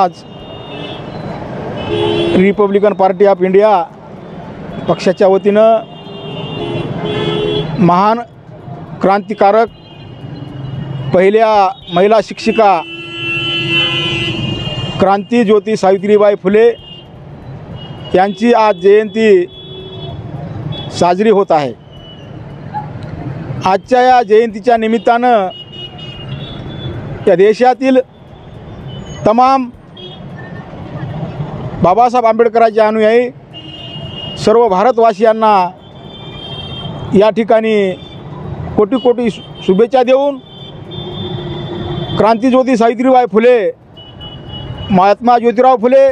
आज Republican party of India पक्षाच्या वतीनं महान क्रांतिकारक पहिल्या महिला शिक्षिका क्रांतिज्योती सावित्रीबाई फुले यांची आज जयंती साजरी होत आहे। आजच्या या जयंतीच्या निमित्तानं या देशातील तमाम बाबासाहेब आंबेडकरांचे अनुयायी सर्व भारतवासियांना या ठिकाणी कोटी कोटी शुभेच्छा देऊन क्रांतिज्योती सावित्रीबाई फुले, महात्मा ज्योतिराव फुले,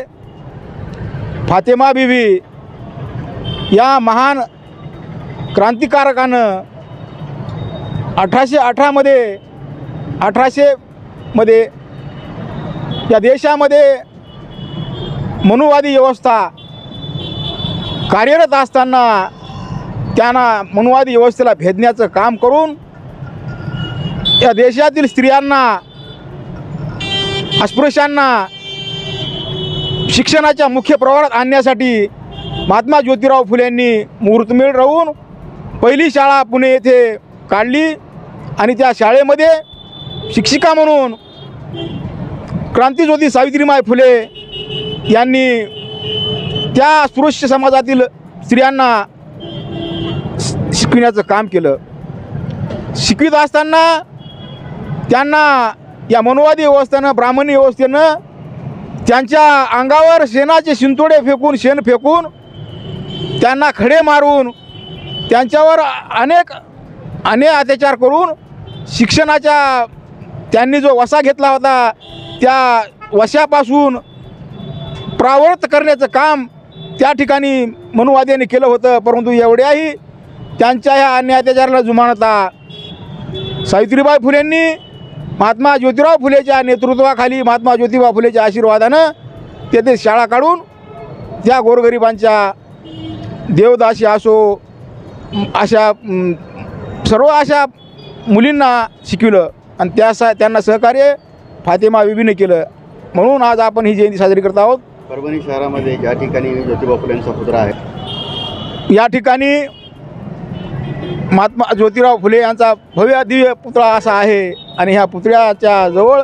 फातेमा बीबी या महान क्रांतिकारकानं 1818 मध्ये या देशामध्ये मनुवादी व्यवस्था कार्यरत असताना त्यांना मनुवादी व्यवस्थेला भेदण्याचं काम करून या देशातील स्त्रियांना, अस्पृश्यांना शिक्षणाच्या मुख्य प्रवाहात आणण्यासाठी महात्मा ज्योतिराव फुले यांनी मुहूर्तमेढ राहून पहिली शाळा पुणे येथे काढली आणि त्या शाळेमध्ये शिक्षिका म्हणून क्रांतिज्योती सावित्रीबाई फुले यांनी त्या अस्पृश्य समाजातील स्त्रियांना शिकविण्याचं काम केलं। शिकवित असताना त्यांना या मनुवादी व्यवस्थेनं, ब्राह्मणी व्यवस्थेनं त्यांच्या अंगावर शेणाचे शिंतोडे फेकून, शेण फेकून, त्यांना खडे मारून, त्यांच्यावर अनेक अत्याचार करून शिक्षणाच्या त्यांनी जो वसा घेतला होता त्या वशापासून परावृत्त करण्याचं काम त्या ठिकाणी मनुवाद्यांनी केलं होतं। परंतु एवढ्याही त्यांच्या ह्या अन्याय अत्याचाराला जुमानता सावित्रीबाई फुलेंनी महात्मा ज्योतिराव फुलेच्या नेतृत्वाखाली, महात्मा ज्योतिबा फुलेच्या आशीर्वादानं तेथे शाळा काढून त्या गोरगरिबांच्या देवदासी असो अशा सर्व अशा मुलींना शिकवलं आणि त्यांना सहकार्य फातेमा बीबीने केलं। म्हणून आज आपण ही जयंती साजरी करत आहोत। परभणी शहरामध्ये ज्या ठिकाणी ज्योतिबा फुलेंचा पुतळा आहे, या ठिकाणी महात्मा ज्योतिराव फुले यांचा भव्य दिव्य पुतळा असा आहे आणि ह्या पुतळ्याच्या जवळ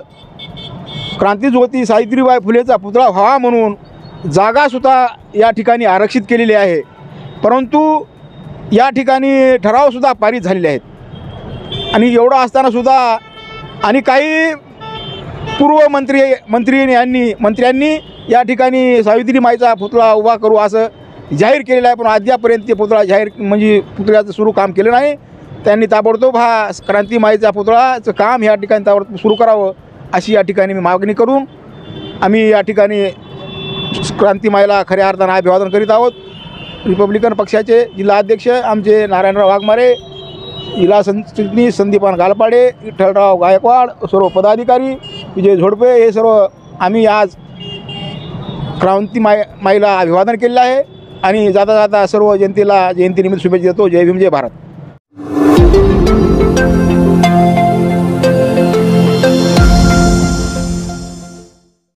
क्रांतिज्योती सावित्रीबाई फुलेचा पुतळा व्हावा म्हणून जागासुद्धा या ठिकाणी आरक्षित केलेली आहे। परंतु या ठिकाणी ठरावसुद्धा पारित झालेले आहेत आणि एवढं असतानासुद्धा आणि काही पूर्व मंत्र्यांनी या ठिकाणी सावित्रीमाईचा पुतळा उभा करू असं जाहीर केलेलं आहे, पण अद्यापर्यंत ते पुतळा जाहीर म्हणजे पुतळ्याचं सुरू काम केलं नाही। त्यांनी ताबडतोब हा क्रांतीमाईचा पुतळाचं काम या ठिकाणी ताबडतोब सुरू करावं अशी या ठिकाणी मी मागणी करून आम्ही या ठिकाणी क्रांतीमाईला खऱ्या अर्थानं अभिवादन करीत आहोत। रिपब्लिकन पक्षाचे जिल्हा अध्यक्ष आमचे नारायणराव वाघमारे, जिल्हा सरचिटणीस संदीपान गालपाडे, विठ्ठलराव गायकवाड, सर्व पदाधिकारी, विजय झोडपे, हे सर्व आम्ही आज क्रांतीमाईला अभिवादन केलेलं आहे आणि जाता जाता सर्व जनतेला जयंतीनिमित्त शुभेच्छा देतो। जय भीम, जय भारत।